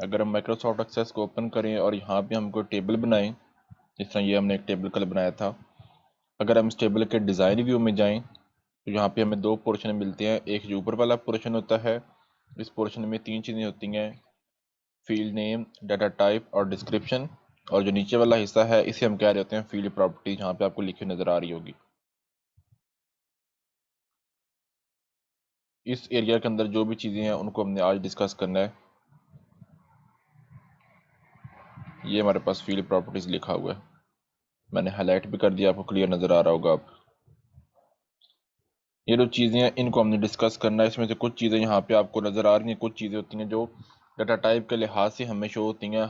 अगर हम Microsoft access को ओपन करें और यहाँ पे हम कोई टेबल बनाएं, जिस तरह ये हमने एक टेबल कल बनाया था, अगर हम इस टेबल के डिज़ाइन व्यू में जाएं तो यहाँ पे हमें दो पोर्शन मिलते हैं। एक जो ऊपर वाला पोर्शन होता है, इस पोर्शन में तीन चीज़ें होती हैं, फील्ड नेम, डाटा टाइप और डिस्क्रिप्शन। और जो नीचे वाला हिस्सा है इसे हम कह रहे होते हैं फील्ड प्रॉपर्टीज, यहाँ पे आपको लिखी नज़र आ रही होगी। इस एरिया के अंदर जो भी चीज़ें हैं उनको हमने आज डिस्कस करना है। ये हमारे पास फील्ड प्रॉपर्टीज लिखा हुआ है, मैंने हाईलाइट भी कर दिया, आपको क्लियर नज़र आ रहा होगा। अब ये जो चीज़ें हैं इनको हमने डिस्कस करना है। इसमें से कुछ चीज़ें यहाँ पे आपको नज़र आ रही हैं, कुछ चीज़ें होती हैं जो डाटा टाइप के लिहाज से हमें शो होती हैं,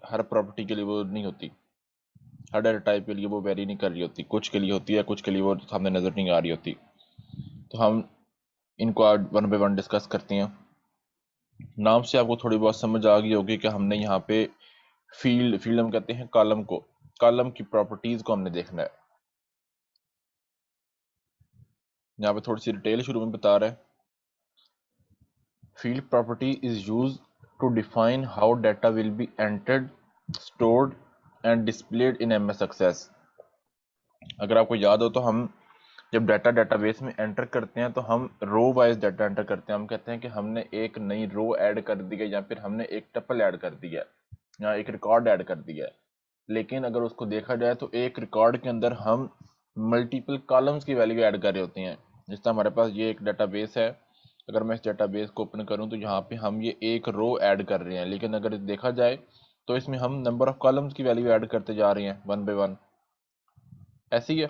हर प्रॉपर्टी के लिए वो नहीं होती, हर डाटा टाइप के लिए वो वेरी नहीं कर रही होती, कुछ के लिए होती है, कुछ के लिए वो सामने नज़र नहीं आ रही होती। तो हम इनको आज वन बाय वन डिस्कस करते हैं। नाम से आपको थोड़ी बहुत समझ आ गई होगी कि हमने यहाँ पे फील्ड हम कहते हैं कॉलम को, कॉलम की प्रॉपर्टीज को हमने देखना है। यहाँ पे थोड़ी सी डिटेल शुरू में बता रहा है। Field property is use to define how data will be entered, stored and displayed in MS Access. अगर आपको याद हो तो हम जब डाटा डेटाबेस में एंटर करते हैं तो हम रो वाइज डाटा एंटर करते हैं। हम कहते हैं कि हमने एक नई रो ऐड कर दी है, या फिर हमने एक टपल ऐड कर दिया है, या एक रिकॉर्ड ऐड कर दिया है। लेकिन अगर उसको देखा जाए तो एक रिकॉर्ड के अंदर हम मल्टीपल कॉलम्स की वैल्यू ऐड कर रहे होते हैं। जिस तरह हमारे पास ये एक डाटाबेस है, अगर मैं इस डाटाबेस को ओपन करूं तो यहाँ पे हम ये एक रो ऐड कर रहे हैं, लेकिन अगर देखा जाए तो इसमें हम नंबर ऑफ कॉलम्स की वैल्यू ऐड करते जा रहे हैं वन बाय वन। ऐसे ही है।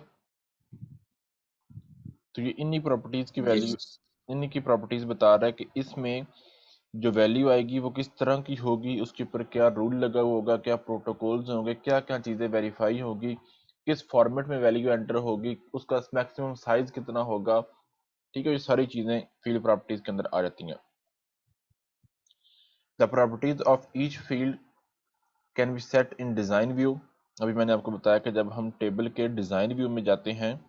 तो ये इन्हीं प्रॉपर्टीज की जी वैल्यू, इन्हीं की प्रॉपर्टीज बता रहा है कि इसमें जो वैल्यू आएगी वो किस तरह की होगी, उसके ऊपर क्या रूल लगा हुआ होगा, क्या प्रोटोकॉल्स होंगे, क्या क्या चीज़ें वेरीफाई होगी, किस फॉर्मेट में वैल्यू एंटर होगी, उसका मैक्सिमम साइज कितना होगा। ठीक है, ये सारी चीज़ें फील्ड प्रॉपर्टीज के अंदर आ जाती हैं। The properties of each field can be set in design view. अभी मैंने आपको बताया कि जब हम टेबल के डिज़ाइन व्यू में जाते हैं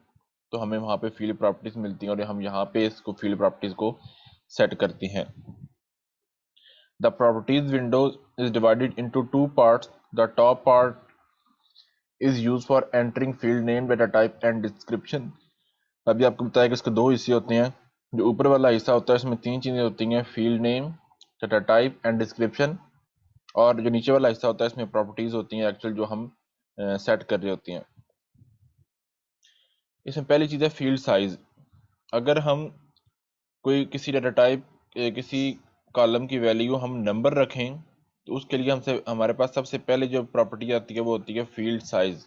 तो हमें वहाँ पे फील्ड प्रॉपर्टीज मिलती हैं, और हम यहाँ पे इसको फील्ड प्रॉपर्टीज को सेट करते हैं। The properties window is divided into two parts. The top part is used for entering field name, data type and description. अभी आपको बताया कि इसके दो हिस्से होते हैं। जो ऊपर वाला हिस्सा होता है इसमें तीन चीज़ें होती हैं, field name, data type and description. और जो नीचे वाला हिस्सा होता है इसमें प्रॉपर्टीज होती हैं एक्चुअल जो हम सेट कर रहे होती हैं। इसमें पहली चीज़ है फील्ड साइज। अगर हम कोई किसी डाटा टाइप, किसी कॉलम की वैल्यू हम नंबर रखें तो उसके लिए हमसे हमारे पास सबसे पहले जो प्रॉपर्टी आती है वो होती है फील्ड साइज।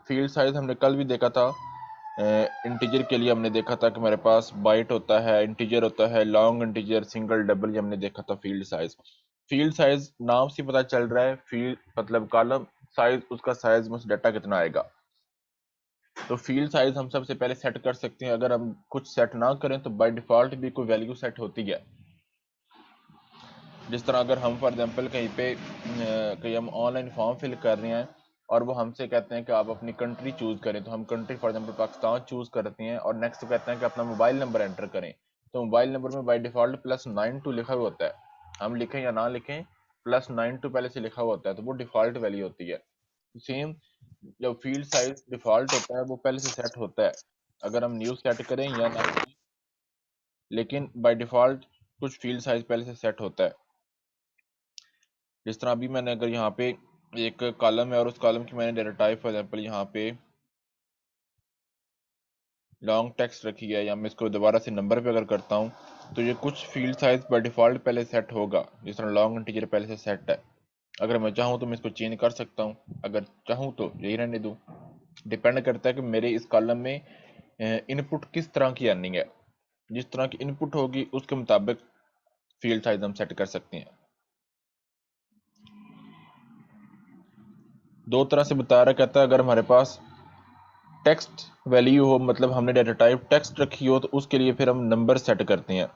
फील्ड साइज हमने कल भी देखा था, इंटीजर के लिए हमने देखा था कि हमारे पास बाइट होता है, इंटीजर होता है, लॉन्ग इंटीजर, सिंगल, डबल, ये हमने देखा था फील्ड साइज। फील्ड साइज नाम से पता चल रहा है, फील्ड मतलब कॉलम, साइज उसका साइज में डाटा कितना आएगा। तो फील्ड साइज हम सबसे पहले सेट कर सकते हैं। अगर हम कुछ सेट ना करें तो बाय डिफॉल्ट भी कोई वैल्यू सेट होती है। जिस तरह अगर हम फॉर एग्जांपल कहीं हम ऑनलाइन फॉर्म फिल कर रहे हैं और वो हमसे कहते हैं कि आप अपनी कंट्री चूज करें, तो हम country for example Pakistan choose करते हैं, और नेक्स्ट कहते हैं कि अपना मोबाइल नंबर एंटर करें। तो मोबाइल नंबर में बाय डिफॉल्ट +92 लिखा हुआ होता है, हम लिखें या ना लिखें +92 पहले से लिखा हुआ होता है, तो वो डिफॉल्ट वैल्यू होती है। सेम जब फील्ड साइज डिफॉल्ट होता है वो पहले से सेट होता है, अगर हम न्यू सेट करें या ना करें, लेकिन बाय डिफॉल्ट कुछ फील्ड साइज पहले से सेट होता है। जिस तरह अभी मैंने अगर यहाँ पे एक कॉलम है और उस कॉलम की मैंने डाटा टाइप फॉर एग्जांपल यहाँ पे लॉन्ग टेक्स्ट रखी है, या मैं इसको दोबारा से नंबर पे अगर करता हूँ तो ये कुछ फील्ड साइज बाय डिफॉल्ट पहले सेट होगा। जिस तरह लॉन्ग इंटीजर पहले से सेट है, अगर मैं चाहूँ तो मैं इसको चेंज कर सकता हूँ, अगर चाहूँ तो यही रहने दूँ। डिपेंड करता है कि मेरे इस कॉलम में इनपुट किस तरह की अर्निंग है, जिस तरह की इनपुट होगी उसके मुताबिक फील्ड साइज हम सेट कर सकते हैं। दो तरह से बता रहा, कहता है अगर हमारे पास टेक्स्ट वैल्यू हो, मतलब हमने डाटा टाइप टेक्स्ट रखी हो, तो उसके लिए फिर हम नंबर सेट करते हैं।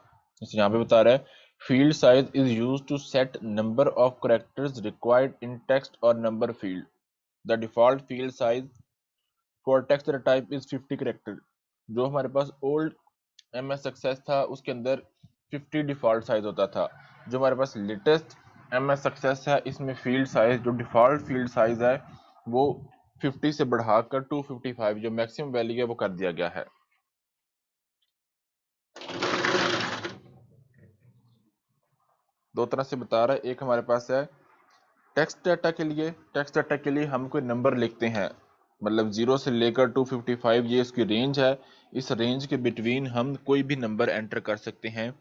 जैसे यहाँ पे बता रहा है field size is use to set number of characters required in text और number field. The default field size for text data type is 50 character. जो हमारे पास ओल्ड एमएस सक्सेस था उसके अंदर 50 डिफॉल्ट साइज होता था। जो हमारे पास लेटेस्ट MS सक्सेस है, इसमें फील्ड साइज जो डिफॉल्ट फील्ड साइज है वो 50 से बढ़ाकर 255 जो मैक्सिमम वैल्यू है वो कर दिया गया है। दो तरह से बता रहा है, एक हमारे पास है टेक्स्ट डाटा के लिए। टेक्स्ट डाटा के लिए हम कोई नंबर लिखते हैं, मतलब 0 से लेकर 255 ये इसकी रेंज है। इस रेंज के बिटवीन हम कोई भी नंबर एंटर कर सकते हैं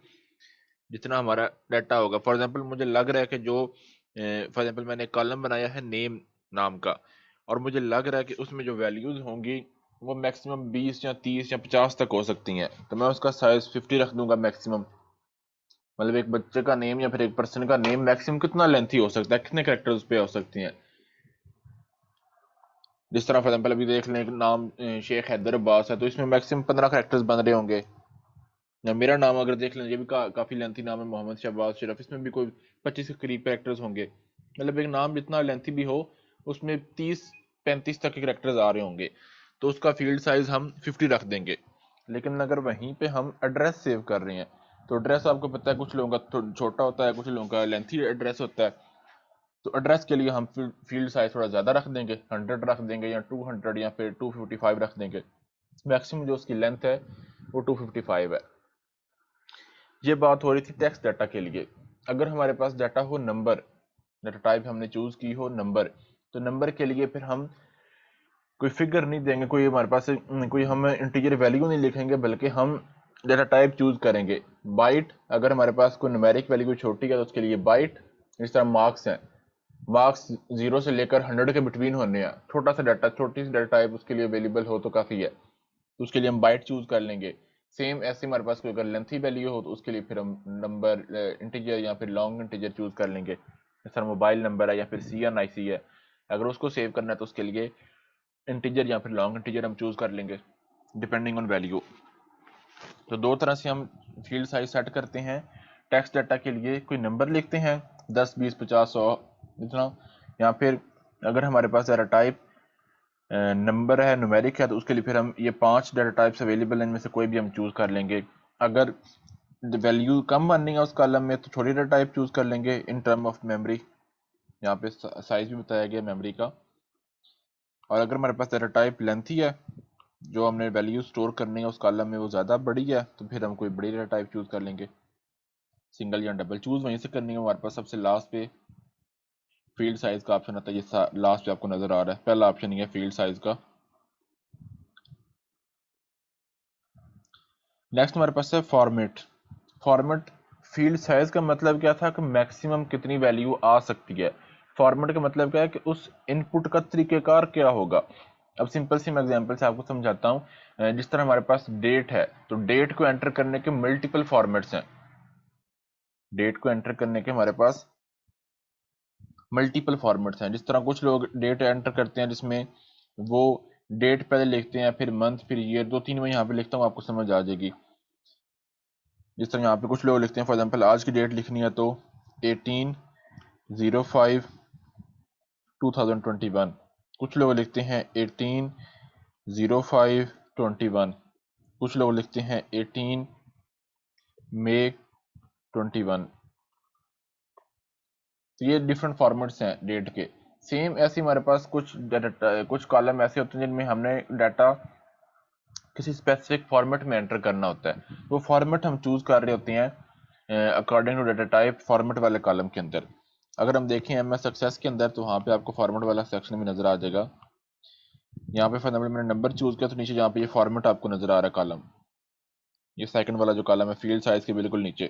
जितना हमारा डाटा होगा। फॉर एग्जांपल मुझे लग रहा है कि जो फॉर एग्जांपल मैंने कॉलम बनाया है नेम नाम का, और मुझे लग रहा है कि उसमें जो वैल्यूज होंगी वो मैक्सिमम 20 या 30 या 50 तक हो सकती हैं, तो मैं उसका साइज 50 रख दूंगा मैक्सिमम। मतलब एक बच्चे का नेम या फिर एक पर्सन का नेम मैक्सिमम कितना लेंथी हो सकता है, कितने कैरेक्टर्स पे हो सकती हैं। जिस तरह फॉर एग्जांपल अभी देख लें, एक नाम शेख हैदर अब्बास है, तो इसमें मैक्सिमम 15 कैरेक्टर्स बन रहे होंगे। या मेरा नाम अगर देख लें, ये भी काफी लेंथी नाम है, मोहम्मद शहबाज शरीफ, इसमें भी कोई 25 के करीब कैरेक्टर्स होंगे। मतलब एक नाम जितना लेंथी भी हो उसमें 30-35 तक के कैरेक्टर्स आ रहे होंगे, तो उसका फील्ड साइज हम 50 रख देंगे। लेकिन अगर वहीं पे हम एड्रेस सेव कर रहे हैं, तो एड्रेस आपको पता है कुछ लोगों का छोटा होता है, कुछ लोगों का लेंथी एड्रेस होता है। तो एड्रेस के लिए हम फील्ड साइज थोड़ा ज़्यादा रख देंगे, 100 रख देंगे या 200 या फिर 255 रख देंगे। मैक्सिमम जो उसकी लेंथ है वो 255 है। ये बात हो रही थी टेक्स्ट डाटा के लिए। अगर हमारे पास डाटा हो नंबर, डाटा टाइप हमने चूज की हो नंबर, तो नंबर के लिए फिर हम कोई फिगर नहीं देंगे, कोई हमारे पास कोई हम इंटीजर वैल्यू नहीं लिखेंगे, बल्कि हम डाटा टाइप चूज करेंगे बाइट। अगर हमारे पास कोई न्यूमेरिक वैल्यू छोटी है तो उसके लिए बाइट। इस तरह मार्क्स हैं, मार्क्स 0 से लेकर 100 के बिटवीन होने हैं। छोटा सा डाटा, छोटी सी डाटा टाइप उसके लिए अवेलेबल हो तो काफ़ी है, तो उसके लिए हम बाइट चूज कर लेंगे। सेम ऐसे हमारे पास कोई अगर लेंथी वैल्यू हो तो उसके लिए फिर हम नंबर इंटीजर या फिर लॉन्ग इंटीजर चूज कर लेंगे। जैसा मोबाइल नंबर है या फिर CNIC है, अगर उसको सेव करना है तो उसके लिए इंटीजर या फिर लॉन्ग इंटीजर हम चूज कर लेंगे डिपेंडिंग ऑन वैल्यू। तो दो तरह से हम फील्ड साइज सेट करते हैं। टेक्स्ट डाटा के लिए कोई नंबर लिखते हैं 10 20 50 100 इतना, या फिर अगर हमारे पास डाटा टाइप नंबर है, न्यूमेरिक है, तो उसके लिए फिर हम ये 5 डाटा टाइप्स अवेलेबल हैं, इनमें से कोई भी हम चूज कर लेंगे। अगर वैल्यू कम बननी है उस कॉलम में तो छोटी डाटा टाइप चूज कर लेंगे इन टर्म ऑफ मेमोरी। यहाँ पे साइज भी बताया गया मेमोरी का। और अगर हमारे पास डाटा टाइप लेंथी है, जो हमने वैल्यू स्टोर करनी है उस कॉलम में वो ज़्यादा बड़ी है, तो फिर हम कोई बड़ी डाटा टाइप चूज कर लेंगे। सिंगल या डबल चूज वहीं से करनी है। हमारे पास सबसे लास्ट पे फील्ड साइज का ऑप्शन आता है, ये लास्ट पे आपको नजर आ रहा है, पहला ऑप्शन ये है फील्ड साइज का। नेक्स्ट हमारे पास है फॉर्मेट। फॉर्मेट फील्ड साइज का मतलब क्या था कि मैक्सिमम कितनी वैल्यू आ सकती है। फॉर्मेट का मतलब क्या है कि उस इनपुट का तरीकेकार क्या होगा। अब सिंपल सी मैं एग्जांपल से आपको समझाता हूँ। जिस तरह हमारे पास डेट है, तो डेट को एंटर करने के मल्टीपल फॉर्मेट्स हैं। डेट को एंटर करने के हमारे पास मल्टीपल फॉर्मेट्स हैं। जिस तरह कुछ लोग डेट एंटर करते हैं जिसमें वो डेट पहले लिखते हैं, फिर मंथ, फिर ईयर, दो तीन मैं यहाँ पे लिखता हूँ, आपको समझ आ जाएगी। जिस तरह यहाँ पे कुछ लोग लिखते हैं, फॉर एग्जांपल आज की डेट लिखनी है तो 18/05/2021। कुछ लोग लिखते हैं 18/05/21। कुछ लोग लिखते हैं 18 मई 2021। तो ये डिफरेंट फॉर्मेट्स हैं डेट के। सेम ऐसे हमारे पास कुछ डाटा, कुछ कॉलम ऐसे होते हैं जिनमें हमने डाटा किसी स्पेसिफिक फॉर्मेट में एंटर करना होता है। वो फॉर्मेट हम चूज कर रहे होते हैं according to data type format वाले कॉलम के अंदर। अगर हम देखें MS सक्सेस के अंदर, तो वहाँ पे आपको फॉर्मेट वाला सेक्शन भी नजर आ जाएगा। यहाँ पे फॉर एग्जाम्पल मैंने नंबर चूज किया तो नीचे जहाँ पे ये फॉर्मेट आपको नजर आ रहा है कॉलम, ये सेकंड वाला जो कॉलम है फील्ड साइज के बिल्कुल नीचे,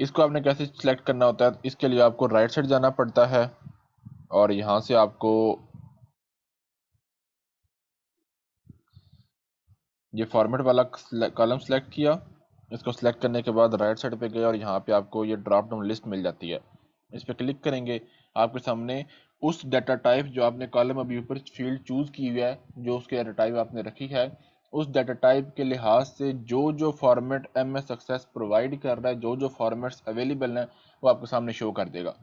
इसको आपने कैसे सिलेक्ट करना होता है। इसके लिए आपको राइट साइड जाना पड़ता है और यहाँ से आपको ये फॉर्मेट वाला कॉलम सेलेक्ट किया। इसको सिलेक्ट करने के बाद राइट साइड पे गए और यहाँ पे आपको ये ड्रॉप डाउन लिस्ट मिल जाती है। इस पर क्लिक करेंगे, आपके सामने उस डाटा टाइप जो आपने कॉलम अभी ऊपर फील्ड चूज की हुई है, जो उसके डाटा टाइप आपने रखी है, उस डाटा टाइप के लिहाज से जो जो फॉर्मेट MS सक्सेस प्रोवाइड कर रहा है, जो जो फॉर्मेट्स अवेलेबल हैं, वो आपके सामने शो कर देगा।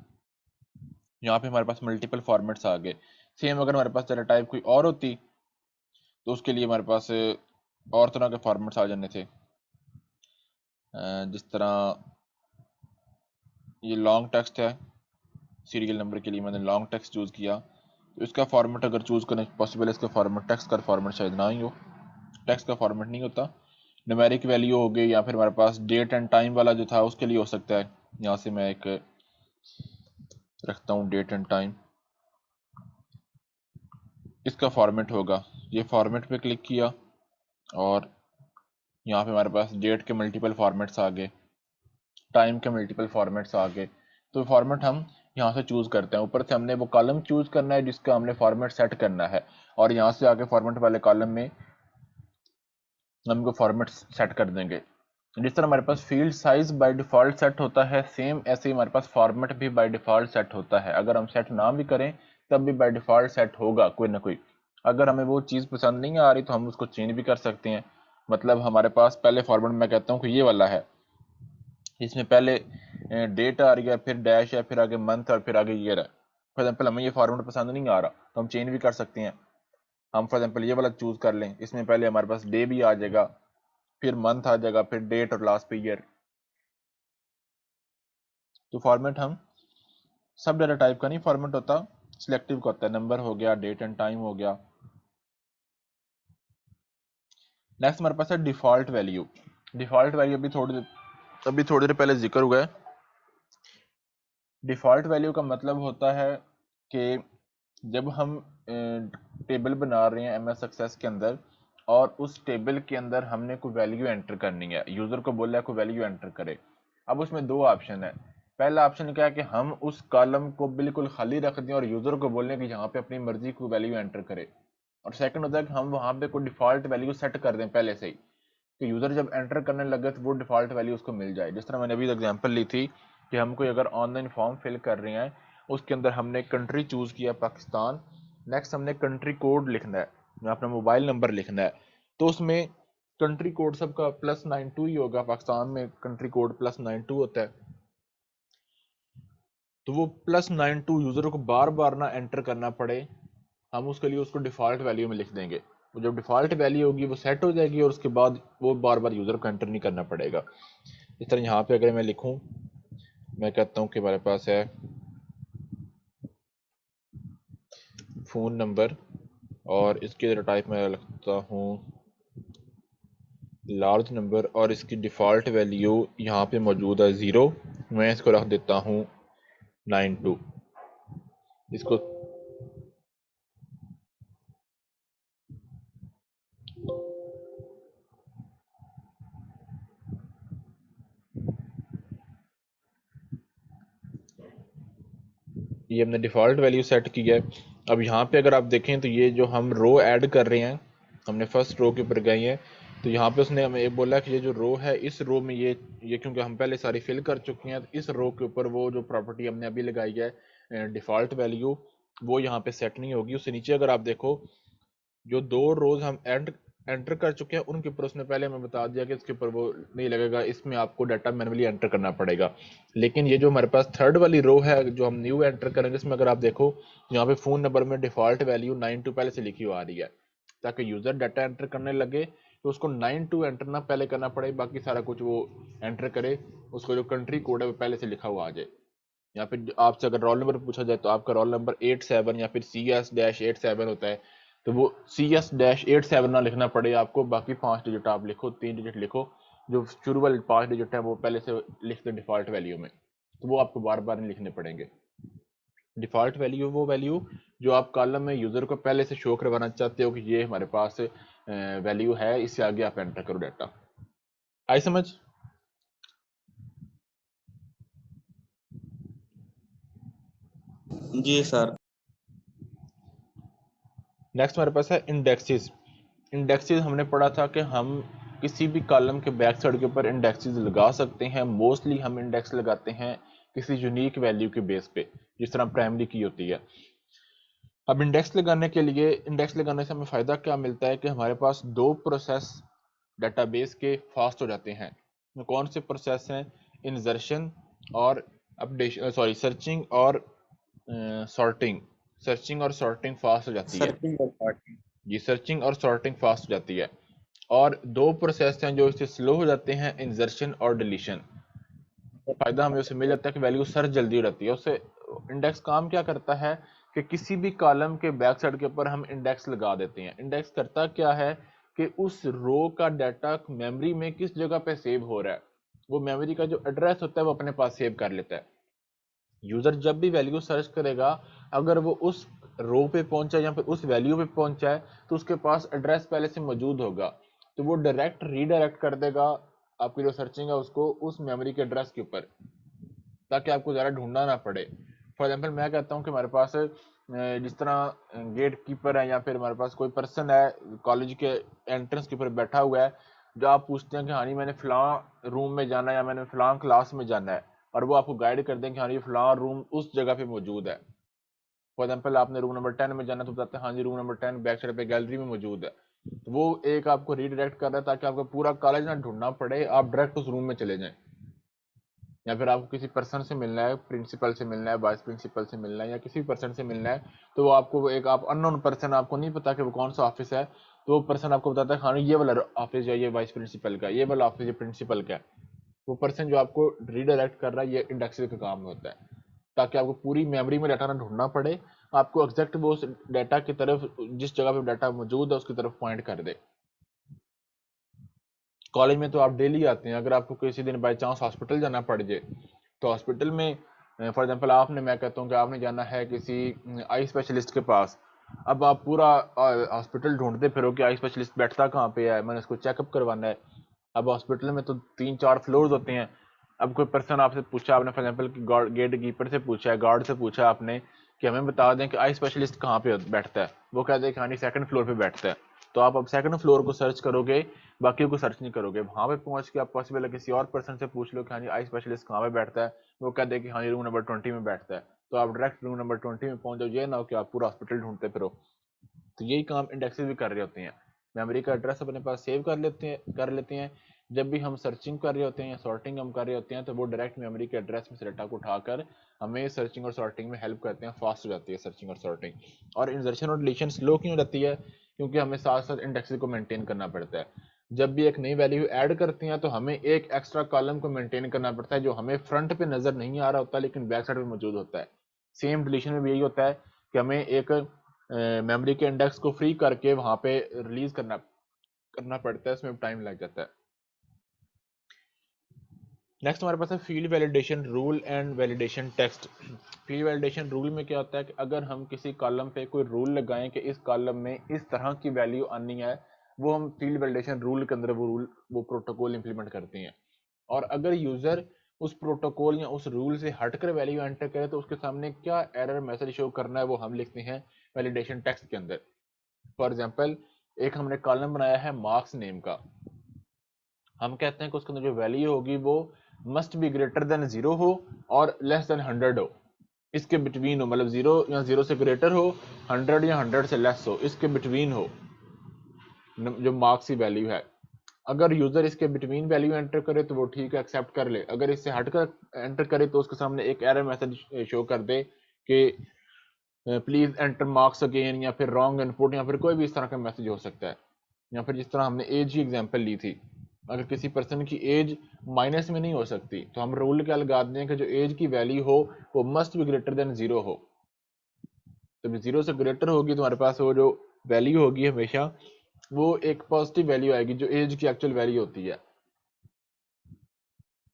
यहाँ पे हमारे पास मल्टीपल फॉर्मेट्स आ गए। सेम अगर हमारे पास डाटा टाइप कोई और होती तो उसके लिए हमारे पास और तरह के फॉर्मेट्स आ जाने थे। जिस तरह ये लॉन्ग टेक्स्ट है, सीरियल नंबर के लिए मैंने लॉन्ग टेक्स्ट चूज़ किया। तो इसका फॉर्मेट अगर चूज़ करना पॉसिबल है, इसका फॉर्मेट टेक्स्ट का फॉर्मेट शायद ना ही हो, टेक्स्ट का फॉर्मेट नहीं होता। न्यूमेरिक वैल्यू हो गई, या फिर हमारे पास डेट एंड टाइम वाला जो था उसके लिए हो सकता है। यहाँ से मैं एक रखता हूँ डेट एंड टाइम, इसका फॉर्मेट होगा। ये फॉर्मेट पे क्लिक किया और यहाँ पे हमारे पास डेट के मल्टीपल फॉर्मेट्स आ गए, टाइम के मल्टीपल फॉर्मेट्स आ गए। तो फॉर्मेट हम यहाँ से चूज़ करते हैं। ऊपर से हमने वो कॉलम चूज़ करना है जिसका हमने फॉर्मेट सेट करना है, और यहाँ से आगे फॉर्मेट वाले कॉलम में हमको फॉर्मेट सेट कर देंगे। जिस तरह हमारे पास field size by default set होता है, सेम ऐसे ही हमारे पास फॉर्मेट भी बाय डिफ़ॉल्ट सेट होता है। अगर हम सेट ना भी करें तब भी बाय डिफ़ॉल्ट सेट होगा कोई ना कोई। अगर हमें वो चीज़ पसंद नहीं आ रही तो हम उसको चेंज भी कर सकते हैं। मतलब हमारे पास पहले फॉर्मेट मैं कहता हूँ कि ये वाला है, इसमें पहले डेट आ रही है, फिर डैश है, फिर आगे मंथ और फिर आगे ईयर है। फॉर एग्जाम्पल हमें ये फॉर्मेट पसंद नहीं आ रहा तो हम चेंज भी कर सकते हैं। हम फॉर एग्जाम्पल ये वाला चूज़ कर लें, इसमें पहले हमारे पास डे भी आ जाएगा, फिर मंथ आ जाएगा, फिर डेट और लास्ट पे ईयर। तो फॉर्मेट हम सब डाटा टाइप का नहीं फॉर्मेट होता, सिलेक्टिव का होता है। नंबर हो गया, डेट एंड टाइम हो गया। नेक्स्ट हमारे पास है डिफ़ॉल्ट वैल्यू। डिफ़ॉल्ट वैल्यू अभी थोड़ी देर पहले जिक्र हुआ है। डिफ़ॉल्ट वैल्यू का मतलब होता है कि जब हम टेबल बना रहे हैं एमएस एक्सेस के अंदर, और उस टेबल के अंदर हमने कोई वैल्यू एंटर करनी है, यूज़र को बोला है कोई वैल्यू एंटर करे। अब उसमें दो ऑप्शन है। पहला ऑप्शन क्या है कि हम उस कॉलम को बिल्कुल खाली रख दें और यूज़र को बोलें कि यहाँ पे अपनी मर्जी को वैल्यू एंटर करे। और सेकंड होता है कि हम वहाँ पे कोई डिफ़ॉल्ट वैल्यू सेट कर दें पहले से ही, कि यूज़र जब एंटर करने लगे तो वो डिफ़ॉल्ट वैल्यू उसको मिल जाए। जिस तरह मैंने अभी एग्जांपल ली थी कि हम कोई अगर ऑनलाइन फॉर्म फिल कर रहे हैं, उसके अंदर हमने कंट्री चूज़ किया पाकिस्तान, नेक्स्ट हमने कंट्री कोड लिखना है या अपना मोबाइल नंबर लिखना है, तो उसमें कंट्री कोड सबका +92 ही होगा। पाकिस्तान में कंट्री कोड +92 होता है। तो वो +92 यूज़र को बार बार ना एंटर करना पड़े, हम उसके लिए उसको डिफ़ॉल्ट वैल्यू में लिख देंगे। वो जब डिफ़ॉल्ट वैल्यू होगी वो सेट हो जाएगी और उसके बाद वो बार बार यूज़र को एंटर नहीं करना पड़ेगा। इस तरह यहाँ पे अगर मैं लिखूँ, मैं कहता हूँ कि हमारे पास है फ़ोन नंबर, और इसके टाइप में लिखता हूँ लार्ज नंबर, और इसकी डिफ़ॉल्ट वैल्यू यहाँ पे मौजूद है 0। मैं इसको रख देता हूँ 92। इसको ये हमने डिफ़ॉल्ट वैल्यू सेट की है। अब यहाँ पे अगर आप देखें तो ये जो हम रो ऐड कर रहे हैं, हमने फर्स्ट रो के ऊपर गए हैं, तो यहाँ पे उसने हमें ये बोला कि ये जो रो है, इस रो में ये क्योंकि हम पहले सारी फिल कर चुके हैं, तो इस रो के ऊपर वो जो प्रॉपर्टी हमने अभी लगाई है डिफ़ॉल्ट वैल्यू, वो यहाँ पे सेट नहीं होगी। उससे नीचे अगर आप देखो, जो दो रोज हम एंटर कर चुके हैं उनके ऊपर उसने पहले हमें बता दिया कि इसके ऊपर वो नहीं लगेगा, इसमें आपको डाटा मैनुअली एंटर करना पड़ेगा। लेकिन ये जो हमारे पास थर्ड वाली रो है जो हम न्यू एंटर करेंगे, इसमें अगर आप देखो यहाँ पे फ़ोन नंबर में डिफ़ॉल्ट वैल्यू 92 पहले से लिखी हुई आ रही है, ताकि यूज़र डाटा एंटर करने लगे तो उसको 92 एंटर ना पहले करना पड़े, बाकी सारा कुछ वो एंटर करे, उसको जो कंट्री कोड है वो पहले से लिखा हुआ आ जाए। या फिर आपसे अगर रोल नंबर पूछा जाए तो आपका रोल नंबर 87 या फिर CS-87 होता है, तो वो CS-87 ना लिखना पड़े आपको, बाकी 5 डिजिट आप लिखो, 3 डिजिट लिखो, जो शुरू वाले 5 डिजिट है वो पहले से लिख दो डिफ़ॉल्ट वैल्यू में, तो वो आपको बार बार नहीं लिखने पड़ेंगे। डिफ़ॉल्ट वैल्यू वो वैल्यू जो आप कॉलम में यूज़र को पहले से शो करवाना चाहते हो कि ये हमारे पास वैल्यू है, इससे आगे आप एंटर करो डाटा। आई समझ? जी सर। नेक्स्ट हमारे पास है इंडेक्सेस। इंडेक्सेस हमने पढ़ा था कि हम किसी भी कॉलम के बैक साइड के ऊपर इंडेक्सेस लगा सकते हैं। मोस्टली हम इंडेक्स लगाते हैं किसी यूनिक वैल्यू के बेस पे, जिस तरह प्राइमरी की होती है। अब इंडेक्स लगाने से हमें फ़ायदा क्या मिलता है कि हमारे पास दो प्रोसेस डाटाबेस के फास्ट हो जाते हैं। तो कौन से प्रोसेस हैं? इंसर्शन और अपडेशन, सॉरी सर्चिंग और सॉर्टिंग। सर्चिंग और सॉर्टिंग फास्ट हो जाती है। सर्चिंग और सॉर्टिंग। ये सर्चिंग और सॉर्टिंग फास्ट हो जाती है। और दो प्रोसेस हैं जो इससे स्लो हो जाते हैं, इंसर्शन और डिलीशन। फायदा हमें उससे मिल जाता है कि वैल्यू सर्च जल्दी हो जाती है उससे। इंडेक्स काम क्या करता है कि किसी भी कॉलम के बैक साइड के ऊपर हम इंडेक्स लगा देते हैं। इंडेक्स करता क्या है कि उस रो का डाटा मेमोरी में किस जगह पे सेव हो रहा है, वो मेमोरी का जो एड्रेस होता है वो अपने पास सेव कर लेता है। यूजर जब भी वैल्यू सर्च करेगा, अगर वो उस रो पे पहुंचा या फिर उस वैल्यू पे पहुंचा है तो उसके पास एड्रेस पहले से मौजूद होगा, तो वो डायरेक्ट रीडायरेक्ट कर देगा आपकी जो सर्चिंग है उसको उस मेमोरी के एड्रेस के ऊपर, ताकि आपको ज़्यादा ढूंढना ना पड़े। फॉर एग्जाम्पल मैं कहता हूँ कि हमारे पास जिस तरह गेट कीपर है या फिर हमारे पास कोई पर्सन है कॉलेज के एंट्रेंस के ऊपर बैठा हुआ है, जो आप पूछते हैं कि हाँ जी मैंने फलां रूम में जाना है या मैंने फलां क्लास में जाना है, और वो आपको गाइड कर दें कि हाँ जी फलां रूम उस जगह पे मौजूद है। फॉर एग्जाम्पल आपने रूम नंबर 10 में जाना तो बताते हैं हाँ जी रूम नंबर 10 बैक साइड पे गैलरी में मौजूद है। तो वो एक आपको रीडायरेक्ट कर रहा है ताकि आपको पूरा कॉलेज ना ढूंढना पड़े, आप डायरेक्ट उस रूम में चले जाएं। या फिर आपको किसी पर्सन से मिलना है, प्रिंसिपल से मिलना है, वाइस प्रिंसिपल से मिलना है या किसी पर्सन से मिलना है, तो वो आपको एक आप अननोन पर्सन, आपको नहीं पता कि वो कौन सा ऑफिस है, तो वो पर्सन आपको बताता है हाँ ये वाला ऑफिस है, ये वाइस प्रिंसिपल का, ये वाला ऑफिस ये प्रिंसिपल का है। वो पर्सन जो आपको रीडायरेक्ट कर रहा है ये इंडेक्सिंग का काम होता है, ताकि आपको पूरी मेमोरी में डाटा ना ढूंढना पड़े, आपको एग्जैक्ट वो उस डाटा की तरफ जिस जगह पे डाटा मौजूद है उसकी तरफ पॉइंट कर दे। कॉलेज में तो आप डेली आते हैं, अगर आपको किसी दिन बाई चांस हॉस्पिटल जाना पड़ जाए तो हॉस्पिटल में फॉर एग्जांपल आपने, मैं कहता हूँ कि आपने जाना है किसी आई स्पेशलिस्ट के पास, अब आप पूरा हॉस्पिटल ढूंढते फिरो कि आई स्पेशलिस्ट बैठता कहाँ पे है, मैंने उसको चेकअप करवाना है। अब हॉस्पिटल में तो 3-4 फ्लोर्स होते हैं। अब कोई पर्सन आपसे पूछा, आपने फॉर एग्जाम्पल गेट कीपर से पूछा है, गार्ड से पूछा आपने कि हमें बता दें कि आई स्पेशलिस्ट कहाँ पे बैठता है, वो कहते हैं कि हाँ जी सेकंड फ्लोर पे बैठता है। तो आप अब सेकंड फ्लोर को सर्च करोगे, बाकी को सर्च नहीं करोगे। वहां पे पहुंच के आप पॉसिबल है किसी और पर्सन से पूछ लो कि हाँ जी आई स्पेशलिस्ट कहाँ पे बैठता है, वो कहते हैं कि हाँ जी रूम नंबर 20 में बैठता है, तो आप डायरेक्ट रूम नंबर 20 में पहुंच जाओ, ये ना हो कि आप पूरा हॉस्पिटल ढूंढते फिरो। तो यही काम इंडेक्सेस भी कर रहे होते हैं, मेमोरी का एड्रेस अपने पास सेव कर लेते हैं। जब भी हम सर्चिंग कर रहे होते हैं या सॉर्टिंग हम कर रहे होते हैं तो वो डायरेक्ट मेमोरी के एड्रेस में से डाटा को उठाकर हमें सर्चिंग और सॉर्टिंग में हेल्प करते हैं, फास्ट हो जाती है सर्चिंग और सॉर्टिंग। और इंसर्शन और डिलीशन स्लो क्यों हो जाती है, क्योंकि हमें साथ साथ इंडेक्सेस को मेंटेन करना पड़ता है। जब भी एक नई वैल्यू ऐड करते हैं तो हमें एक एक्स्ट्रा कॉलम को मेंटेन करना पड़ता है जो हमें फ्रंट पे नजर नहीं आ रहा होता लेकिन बैक साइड पे मौजूद होता है। सेम डिलीशन में भी यही होता है कि हमें एक मेमोरी के इंडेक्स को फ्री करके वहां पे रिलीज करना करना पड़ता है, इसमें टाइम लग जाता है। नेक्स्ट हमारे पास है field validation rule and validation text. Field validation rule में क्या होता है कि अगर हम किसी कॉलम पे कोई रूल लगाएं कि इस कॉलम में इस तरह की वैल्यू आनी है, वो हम फील्ड वैलिडेशन रूल के अंदर वो प्रोटोकॉल इंप्लीमेंट करते हैं। और अगर यूजर उस प्रोटोकॉल या उस रूल से हटकर वैल्यू एंटर करे तो उसके सामने क्या एरर मैसेज शो करना है वो हम लिखते हैं वैलिडेशन टेक्स्ट के अंदर। फॉर एग्जाम्पल एक हमने कॉलम बनाया है मार्क्स नेम का, हम कहते हैं कि उसके अंदर जो वैल्यू होगी वो मस्ट बी ग्रेटर देन 0 हो और लेस देन 100 हो, इसके बिटवीन हो, मतलब 0 या 0 से ग्रेटर हो, 100 या 100 से लेस हो, इसके बिटवीन हो जो मार्क्स की वैल्यू है। अगर यूजर इसके बिटवीन वैल्यू एंटर करे तो वो ठीक है एक्सेप्ट कर ले, अगर इससे हटकर एंटर करे तो उसके सामने एक एरर मैसेज शो कर दे कि प्लीज एंटर मार्क्स अगेन या फिर रॉन्ग इनपुट या फिर कोई भी इस तरह का मैसेज हो सकता है। या फिर जिस तरह हमने एज की एग्जांपल ली थी, अगर किसी पर्सन की एज माइनस में नहीं हो सकती तो हम रूल क्या लगा दें कि जो एज की वैल्यू हो वो मस्ट बी ग्रेटर देन 0 हो। तो 0 से ग्रेटर होगी तो हमारे पास वो जो वैल्यू होगी हमेशा वो एक पॉजिटिव वैल्यू आएगी जो एज की एक्चुअल वैल्यू होती है।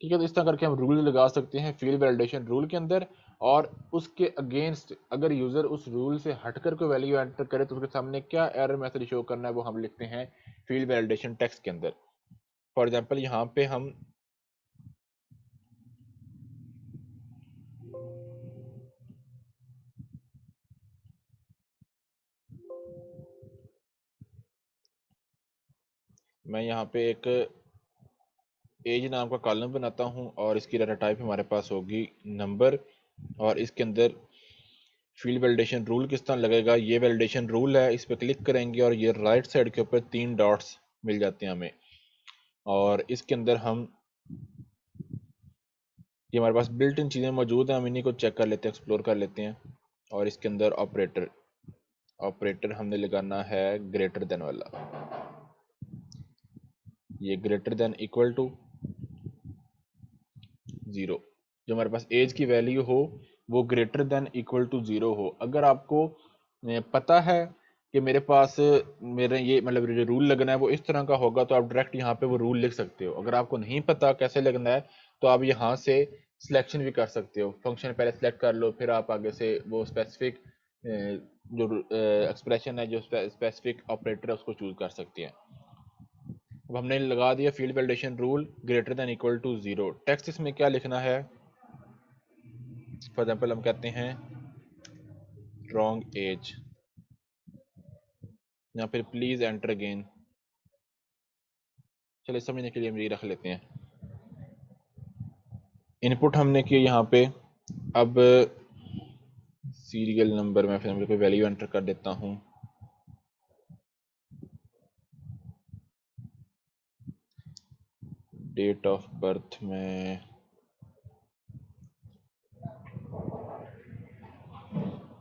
ठीक है, तो इस तरह करके हम रूल लगा सकते हैं फील्ड वैलिडेशन रूल के अंदर। और उसके अगेंस्ट अगर यूजर उस रूल से हटकर कोई वैल्यू एंटर करे तो उसके सामने क्या एरर मैसेज शो करना है वो हम लिखते हैं फील्ड वैलिडेशन टेक्स्ट के अंदर। फॉर एग्जांपल यहाँ पे हम मैं यहाँ पे एक एज नाम का कॉलम बनाता हूँ और इसकी डाटा टाइप हमारे पास होगी नंबर, और इसके अंदर फील्ड वैलिडेशन रूल किस तरह लगेगा, ये वैलिडेशन रूल है, इस पर क्लिक करेंगे और ये राइट साइड के ऊपर 3 डॉट्स मिल जाते हैं हमें। और इसके अंदर हम ये हमारे पास बिल्ट इन चीज़ें मौजूद हैं, हम इन्हीं को चेक कर लेते हैं, एक्सप्लोर कर लेते हैं। और इसके अंदर ऑपरेटर ऑपरेटर हमने लगाना है ग्रेटर देन वाला, ये ग्रेटर देन इक्वल टू 0, जो हमारे पास एज की वैल्यू हो वो ग्रेटर देन इक्वल टू 0 हो। अगर आपको पता है कि मेरे पास मेरे ये मतलब जो रूल लगना है वो इस तरह का होगा, तो आप डायरेक्ट यहाँ पे वो रूल लिख सकते हो। अगर आपको नहीं पता कैसे लगना है तो आप यहाँ से सिलेक्शन भी कर सकते हो। फंक्शन पहले सेलेक्ट कर लो, फिर आप आगे से वो स्पेसिफिक जो एक्सप्रेशन है, जो स्पेसिफिक ऑपरेटर है, उसको चूज कर सकते हैं। अब हमने लगा दिया field validation rule greater than equal to 0। Text इसमें क्या लिखना है? फॉर एग्जाम्पल हम कहते हैं रॉन्ग एज, या फिर प्लीज एंटर अगेन। चलिए समझने के लिए हम ये रख लेते हैं। इनपुट हमने किया यहाँ पे। अब सीरियल नंबर में फिर कोई वैल्यू एंटर कर देता हूँ। डेट ऑफ बर्थ में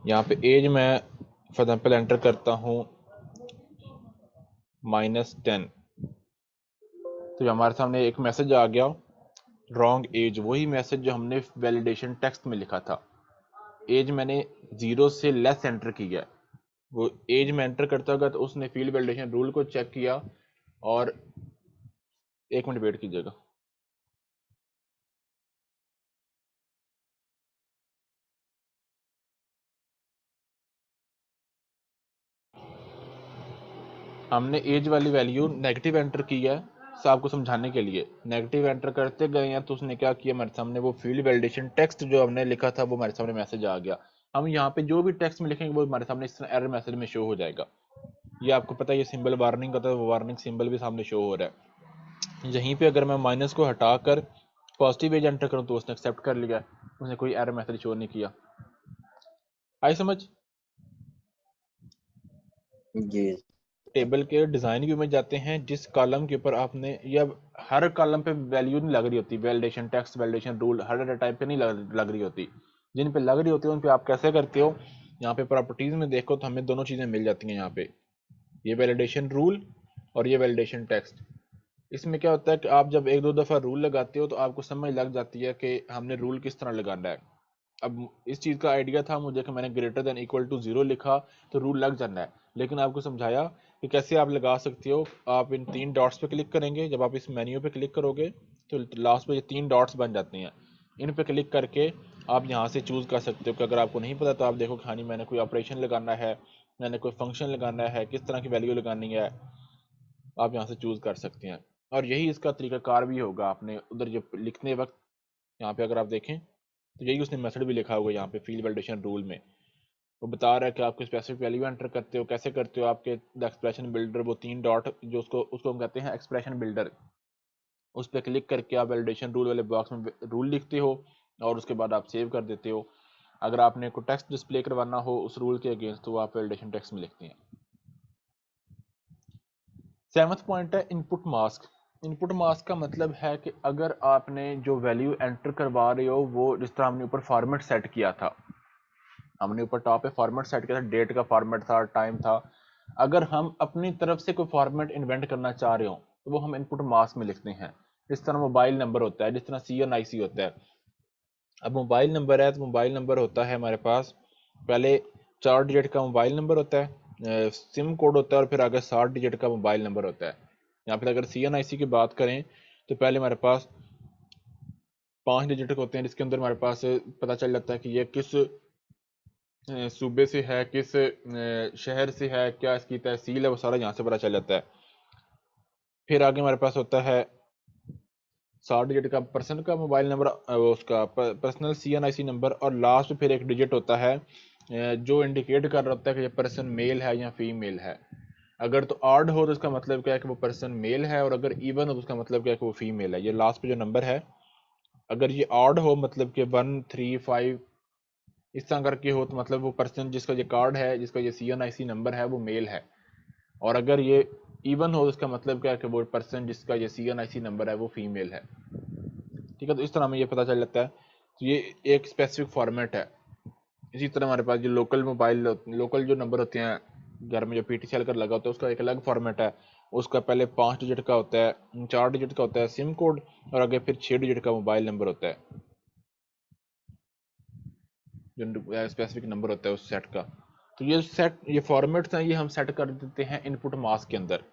यहाँ पे एज में फॉर एग्जाम्पल एंटर करता हूँ -10। तो हमारे सामने एक मैसेज आ गया रॉन्ग एज, वही मैसेज जो हमने वैलिडेशन टेक्स्ट में लिखा था। एज मैंने 0 से लेस एंटर किया है। वो एज में एंटर करता होगा तो उसने फील्ड वैलिडेशन रूल को चेक किया। और 1 मिनट वेट कीजिएगा। हमने एज वाली वैल्यू नेगेटिव एंटर की है आपको समझाने के लिए। नेगेटिव एंटर करते गए हैं तो उसने क्या किया, हमारे सामने वो फील्ड वैलिडेशन टेक्स्ट जो हमने लिखा था वो हमारे सामने मैसेज आ गया। हम यहाँ पे जो भी टेक्स्ट में लिखेंगे वो हमारे सामने इस तरह एरर मैसेज में शो हो जाएगा। ये आपको पता है, ये सिंबल वार्निंग का था, वो वार्निंग सिंबल भी सामने शो हो रहा है। यहीं पे अगर मैं माइनस को हटाकर पॉजिटिव एज एंटर करूँ तो उसने एक्सेप्ट कर लिया, उसने कोई एरर मैसेज शो नहीं किया। आई समझ? जी टेबल के डिजाइन व्यू में जाते हैं। जिस कॉलम के ऊपर आपने, या हर कॉलम पे वैल्यू नहीं लग रही होती, वैलिडेशन टेक्स्ट, वैलिडेशन रूल हर डाटा टाइप पे नहीं लग रही होती। जिन पे लग रही होती है उन पे आप कैसे करते हो? यहाँ पे प्रॉपर्टीज में देखो तो हमें दोनों चीजें मिल जाती हैं। यहाँ पे ये वैलिडेशन रूल और ये वैलिडेशन टेक्स्ट। इसमें क्या होता है कि आप जब एक दो दफा रूल लगाते हो तो आपको समझ लग जाती है कि हमने रूल किस तरह लगाना है। अब इस चीज़ का आइडिया था मुझे कि मैंने ग्रेटर देन इक्वल टू 0 लिखा तो रूल लग जाना है, लेकिन आपको समझाया कि कैसे आप लगा सकते हो। आप इन 3 डॉट्स पे क्लिक करेंगे, जब आप इस मेन्यू पे क्लिक करोगे तो लास्ट पे ये 3 डॉट्स बन जाते हैं। इन पे क्लिक करके आप यहाँ से चूज़ कर सकते हो कि अगर आपको नहीं पता तो आप देखो कि हाँ नहीं मैंने कोई ऑपरेशन लगाना है, मैंने कोई फंक्शन लगाना है, किस तरह की वैल्यू लगानी है, आप यहाँ से चूज़ कर सकते हैं। और यही इसका तरीकाकार भी होगा। आपने उधर जब लिखने वक्त यहाँ पे अगर आप देखें तो यही उसने मेथड भी लिखा होगा यहाँ पे फील्ड वैलिडेशन रूल में। वो बता रहा है कि आपको स्पेसिफिक वैल्यू एंटर करते हो, कैसे करते हो। आपके द एक्सप्रेशन बिल्डर, वो 3 डॉट जो उसको उसको हम कहते हैं एक्सप्रेशन बिल्डर, उस पर क्लिक करके आप वैलिडेशन रूल वाले बॉक्स में रूल लिखते हो और उसके बाद आप सेव कर देते हो। अगर आपने कोई टेक्स्ट डिस्प्ले करवाना हो उस रूल के अगेंस्ट तो आप वैलिडेशन टेक्स्ट में लिखते हैं। 7वां पॉइंट है इनपुट मास्क। इनपुट मास्क का मतलब है कि अगर आपने जो वैल्यू एंटर करवा रहे हो वो जिस तरह हमने ऊपर फॉर्मेट सेट किया था, हमने ऊपर टॉप पे फॉर्मेट सेट किया था, डेट का फॉर्मेट था, टाइम था। अगर हम अपनी तरफ से कोई फॉर्मेट इन्वेंट करना चाह रहे हो तो वो हम इनपुट मास्क में लिखते हैं। जिस तरह मोबाइल नंबर होता है, जिस तरह CNIC होता है। अब मोबाइल नंबर है तो मोबाइल नंबर होता है हमारे पास, पहले 4 डिजिट का मोबाइल नंबर होता है, सिम कोड होता है, और फिर आगे 60 डिजिट का मोबाइल नंबर होता है। यहाँ पर अगर CNIC की बात करें तो पहले हमारे पास 5 डिजिट होते हैं, जिसके अंदर हमारे पास पता चल जाता है कि ये किस सूबे से है, किस शहर से है, क्या इसकी तहसील है, वो सारा यहाँ से पता चल जाता है। फिर आगे हमारे पास होता है 60 डिजिट का पर्सन का मोबाइल नंबर, उसका पर्सनल CNIC नंबर, और लास्ट फिर एक डिजिट होता है जो इंडिकेट कर रहा होता है कि ये पर्सन मेल है या फीमेल है। अगर तो ऑड हो तो उसका मतलब क्या है कि वो पर्सन मेल है, और अगर इवन हो तो उसका मतलब क्या है कि वो फीमेल है। ये लास्ट पे जो नंबर है, अगर ये ऑड हो मतलब कि 1 3 5 इस तरह करके हो तो मतलब वो पर्सन जिसका ये कार्ड है, जिसका ये CNIC नंबर है, वो मेल है। और अगर ये इवन हो तो इसका मतलब क्या है कि वो पर्सन जिसका ये CNIC नंबर है वो फीमेल है। ठीक है, तो इस तरह हमें ये पता चल जाता है। तो ये एक स्पेसिफिक फॉर्मेट है। इसी तरह हमारे पास जो लोकल जो नंबर होते हैं घर में, जो PTCL कर लगा होता है, उसका एक अलग फॉर्मेट है। उसका पहले 5 डिजिट का होता है, 4 डिजिट का होता है सिम कोड, और आगे फिर 6 डिजिट का मोबाइल नंबर होता है, जो स्पेसिफिक नंबर होता है उस सेट का। तो ये फॉर्मेट्स हैं, ये हम सेट कर देते हैं इनपुट मास्क के अंदर।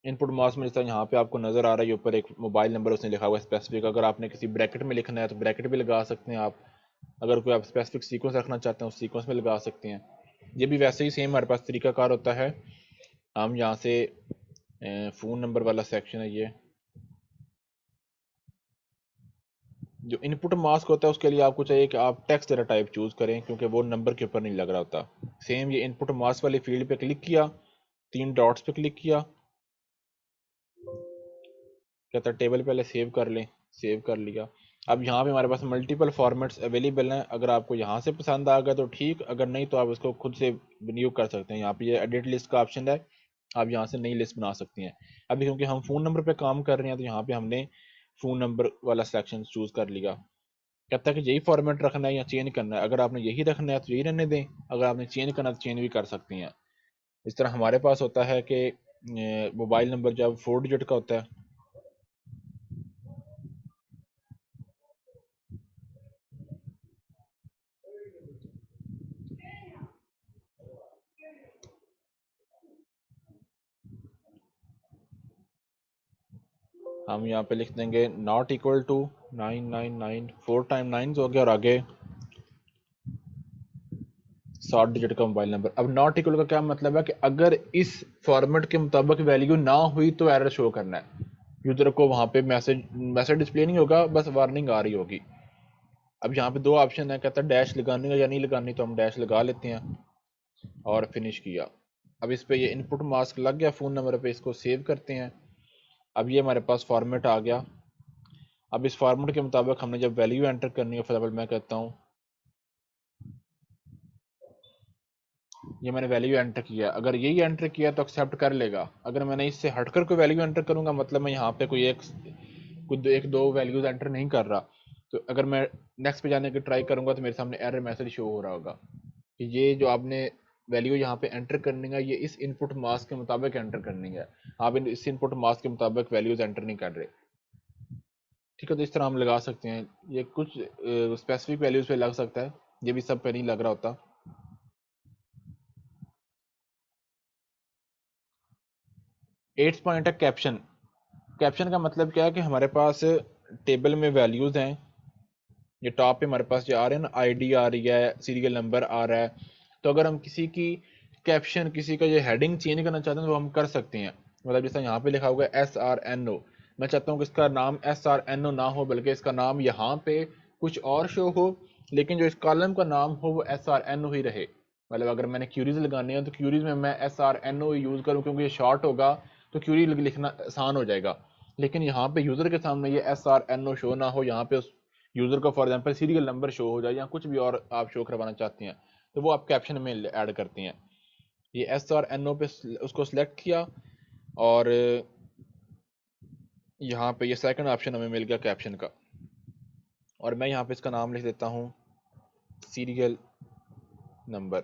इनपुट मास्क में जैसा यहाँ पे आपको नजर आ रहा है, ऊपर एक मोबाइल नंबर उसने लिखा हुआ है स्पेसिफिक। अगर आपने किसी ब्रैकेट में लिखना है तो ब्रैकेट भी लगा सकते हैं आप। अगर कोई आप स्पेसिफिक सीक्वेंस रखना चाहते हैं उस सीक्वेंस में लगा सकते हैं। ये भी वैसे ही सेम हमारे पास तरीकाकार होता है। हम यहाँ से फ़ोन नंबर वाला सेक्शन है, ये जो इनपुट मास्क होता है उसके लिए आपको चाहिए कि आप टेक्स्ट डेटा टाइप चूज करें, क्योंकि वो नंबर के ऊपर नहीं लग रहा होता। सेम ये इनपुट मास्क वाली फील्ड पे क्लिक किया, 3 डॉट्स पे क्लिक किया, कहता है टेबल पहले सेव कर लें, सेव कर लिया। अब यहाँ पे हमारे पास मल्टीपल फॉर्मेट्स अवेलेबल हैं। अगर आपको यहाँ से पसंद आ गया तो ठीक, अगर नहीं तो आप इसको खुद से विनियोग कर सकते हैं। यहाँ पे ये एडिट लिस्ट का ऑप्शन है, आप यहाँ से नई लिस्ट बना सकती हैं। अभी क्योंकि हम फ़ोन नंबर पे काम कर रहे हैं तो यहाँ पे हमने फ़ोन नंबर वाला सेक्शन चूज़ कर लिया। कहता है कि यही फॉर्मेट रखना है या चेंज करना है। अगर आपने यही रखना है तो यही रहने दें, अगर आपने चेंज करना है तो चेंज भी कर सकती हैं। इस तरह हमारे पास होता है कि मोबाइल नंबर जब 4 डिजिट का होता है, हम यहाँ पे लिख देंगे नॉट इक्वल टू 999, 4 टाइम 9 हो गया, और आगे 7 डिजिट का मोबाइल नंबर। अब नॉट इक्वल का क्या मतलब है कि अगर इस फॉर्मेट के मुताबिक वैल्यू ना हुई तो एरर शो करना है। यूजर को वहां पे मैसेज डिस्प्ले नहीं होगा, बस वार्निंग आ रही होगी। अब यहाँ पे दो ऑप्शन है, कहता है डैश लगानी है या नहीं लगानी, तो हम डैश लगा लेते हैं और फिनिश किया। अब इस पे ये इनपुट मास्क लग गया फ़ोन नंबर पे, इसको सेव करते हैं। अब ये हमारे पास फॉर्मेट आ गया। अब इस फॉर्मेट के मुताबिक हमने जब वैल्यू एंटर करनी है, फॉर एग्जाम्पल मैं कहता हूँ ये मैंने वैल्यू एंटर किया, अगर यही एंटर किया तो एक्सेप्ट कर लेगा। अगर मैंने इससे हटकर कोई वैल्यू एंटर करूंगा, मतलब मैं यहाँ पे कोई एक दो वैल्यूज एंटर नहीं कर रहा, तो अगर मैं नेक्स्ट पे जाने की ट्राई करूंगा तो मेरे सामने एरर मैसेज शो हो रहा होगा कि ये जो आपने वैल्यू यहाँ पे एंटर करनी है ये इस इनपुट मास्क के मुताबिक एंटर करनी है, आप इस इनपुट मास्क के मुताबिक वैल्यूज एंटर नहीं कर रहे। ठीक है, तो इस तरह हम लगा सकते हैं। ये कुछ स्पेसिफिक वैल्यूज पे लग सकता है, ये भी सब पे नहीं लग रहा होता। 8 पॉइंट है कैप्शन। कैप्शन का मतलब क्या है कि हमारे पास टेबल में वैल्यूज हैं, ये टॉप पे हमारे पास जो आ रहे हैं ना, आईडी आ रही है, सीरियल नंबर आ रहा है। तो अगर हम किसी की कैप्शन, किसी का ये हेडिंग चेंज करना चाहते हैं तो हम कर सकते हैं। मतलब जैसा यहाँ पे लिखा हुआ है SRNO, मैं चाहता हूँ कि इसका नाम SRNO ना हो, बल्कि इसका नाम यहाँ पे कुछ और शो हो, लेकिन जो इस कॉलम का नाम हो वो SRNO ही रहे। मतलब अगर मैंने क्यूरीज लगानी है तो क्यूरीज में मैं SRNO यूज़ करूँ, क्योंकि ये शॉर्ट होगा तो क्यूरी लिखना आसान हो जाएगा। लेकिन यहाँ पे यूज़र के सामने ये SRNO शो ना हो, यहाँ पे उस यूज़र का for example serial number show हो जाए या कुछ भी और आप शो करवाना चाहते हैं, तो वो आप कैप्शन में ऐड करते हैं। ये SRNO पे उसको सिलेक्ट किया, और यहाँ पे ये सेकंड ऑप्शन हमें मिल गया कैप्शन का, और मैं यहाँ पे इसका नाम लिख देता हूँ सीरियल नंबर।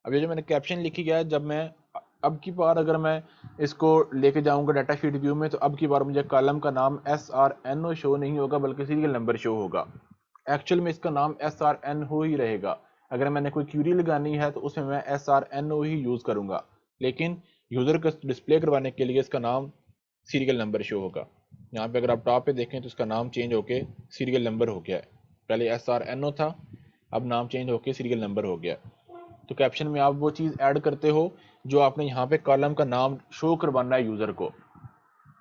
अब ये जो मैंने कैप्शन लिखी गया है, जब मैं अब की बार अगर मैं इसको लेके जाऊंगा डाटा शीट व्यू में, तो अब की बार मुझे कॉलम का नाम SRNO शो नहीं होगा, बल्कि सीरियल नंबर शो होगा। एक्चुअल में इसका नाम SRNO ही रहेगा। अगर मैंने कोई क्यूरी लगानी है तो उसमें मैं SRNO ही यूज़ करूँगा, लेकिन यूज़र को डिस्प्ले करवाने के लिए इसका नाम सीरियल नंबर शो होगा। यहाँ पे अगर आप टॉप पे देखें तो इसका नाम चेंज होके सीरियल नंबर हो गया है। पहले SRNO था, अब नाम चेंज होके सीरियल नंबर हो गया। तो कैप्शन में आप वो चीज़ ऐड करते हो जो आपने यहाँ पे कॉलम का नाम शो करवाना है यूज़र को।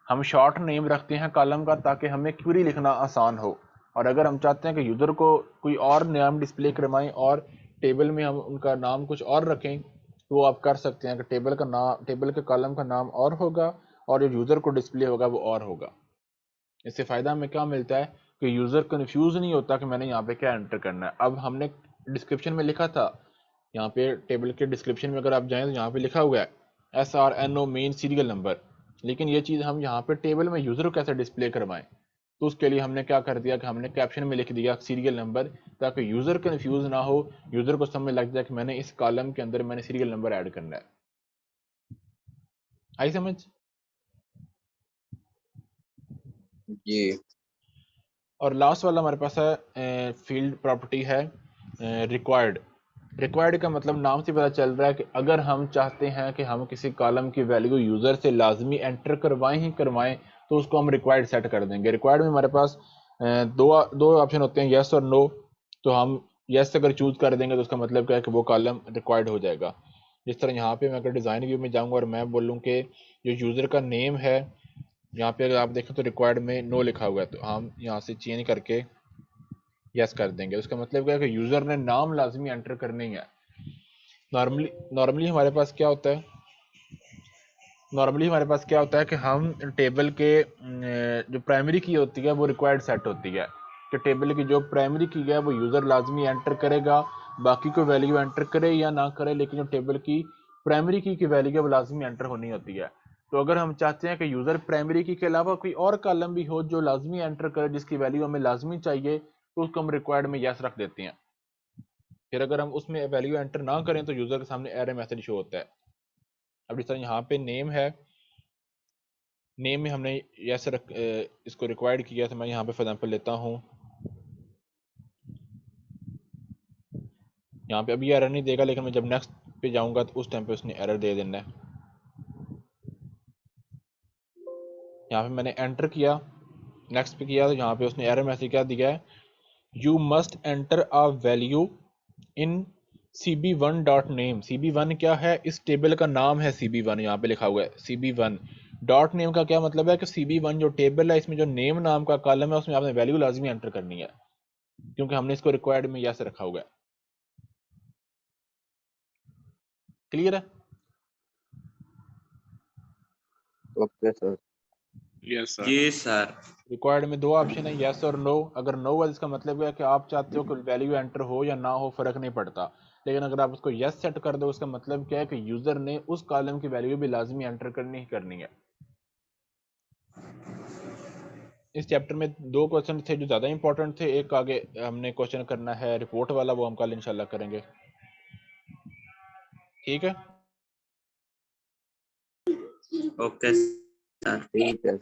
हम शॉर्ट नेम रखते हैं कॉलम का ताकि हमें क्वेरी लिखना आसान हो, और अगर हम चाहते हैं कि यूज़र को कोई और नाम डिस्प्ले करवाएं और टेबल में हम उनका नाम कुछ और रखें, तो वो आप कर सकते हैं कि टेबल के कॉलम का नाम और होगा और जो यूज़र को डिस्प्ले होगा वो और होगा। इससे फ़ायदा हमें क्या मिलता है कि यूज़र कन्फ्यूज़ नहीं होता कि मैंने यहाँ पे क्या एंटर करना है। अब हमने डिस्क्रिप्शन में लिखा था, यहाँ पे टेबल के डिस्क्रिप्शन में अगर आप जाएं तो यहाँ पे लिखा हुआ है SRNO मेन सीरियल नंबर, लेकिन ये चीज़ हम यहाँ पे टेबल में यूज़र को कैसे डिस्प्ले करवाएं, तो उसके लिए हमने क्या कर दिया कि हमने कैप्शन में लिख दिया सीरियल नंबर, ताकि यूजर कंफ्यूज ना हो, यूजर को समझ लग जाए कि मैंने इस कॉलम के अंदर मैंने सीरियल नंबर ऐड करना है। आई समझ? जी। और लास्ट वाला हमारे पास है फील्ड प्रॉपर्टी है रिक्वायर्ड। रिक्वायर्ड का मतलब नाम से पता चल रहा है कि अगर हम चाहते हैं कि हम किसी कॉलम की वैल्यू यूजर से लाजमी एंटर करवाएं ही करवाएं, तो उसको हम रिक्वायर्ड सेट कर देंगे। रिक्वायर्ड में हमारे पास दो ऑप्शन होते हैं, यस और नो। तो हम यस अगर चूज कर देंगे तो उसका मतलब क्या है कि वो कॉलम रिक्वायर्ड हो जाएगा। जिस तरह यहाँ पे मैं अगर डिज़ाइन व्यू में जाऊँगा और मैं बोलूँ कि जो यूज़र का नेम है, यहाँ पे अगर आप देखें तो रिक्वायर्ड में नो लिखा हुआ है, तो हम यहाँ से चेंज करके यस कर देंगे। उसका मतलब क्या है कि यूज़र ने नाम लाजमी एंटर करनी है। नॉर्मली हमारे पास क्या होता है, कि हम टेबल के जो प्राइमरी की होती है वो रिक्वायर्ड सेट होती है, कि टेबल की जो प्राइमरी की है वो यूज़र लाजमी एंटर करेगा, बाकी कोई वैल्यू एंटर करे या ना करे, लेकिन जो टेबल की प्राइमरी की वैल्यू है वो लाजमी एंटर होनी होती है। तो अगर हम चाहते हैं कि यूज़र प्राइमरी की के अलावा कोई और कॉलम भी हो जो लाजमी एंटर करे, जिसकी वैल्यू हमें लाजमी चाहिए, तो उसको हम रिक्वायर्ड में यस रख देते हैं। फिर अगर हम उसमें वैल्यू एंटर ना करें तो यूज़र के सामने एरर मैसेज शो होता है। अब जिस तरह यहाँ पे नेम है, नेम में हमने यस इसको रिक्वायर्ड किया, तो मैं यहाँ पे फॉर एग्जांपल लेता हूँ, यहाँ पे अभी एरर नहीं देगा, लेकिन मैं जब नेक्स्ट पे जाऊँगा तो उस टाइम पे उसने एरर दे देना है। यहाँ पे मैंने एंटर किया, नेक्स्ट पे किया, तो यहाँ पे उसने एरर मैसेज क्या दिया है, you must enter a value in cb1 dot name. cb1 क्या है, इस टेबल का नाम है cb1, यहाँ पे लिखा हुआ है cb1 डॉट नेम का क्या मतलब है कि cb1 जो टेबल है इसमें जो नेम नाम का कॉलम है उसमें आपने वैल्यू लाजमी एंटर करनी है, क्योंकि हमने इसको रिक्वायर्ड में यस रखा हुआ है। क्लियर है? Okay sir. Yes sir. जी सर। रिक्वायर्ड में दो ऑप्शन है, यस और नो। अगर नो है इसका मतलब है कि आप चाहते हो कि वैल्यू एंटर हो या ना हो, फर्क नहीं पड़ता। लेकिन अगर आप उसको यस सेट कर दो, उसका मतलब क्या है कि यूजर ने उस कॉलम की वैल्यू भी लाजमी एंटर करनी ही करनी है। इस चैप्टर में दो क्वेश्चन थे जो ज़्यादा इंपॉर्टेंट थे, एक आगे हमने क्वेश्चन करना है रिपोर्ट वाला, वो हम कल इंशाल्लाह करेंगे। ठीक है? ओके सर, ठीक है।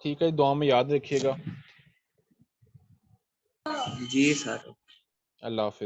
ठीक है, दुआ में याद रखिएगा। जी सर। अल्लाह हाफिज।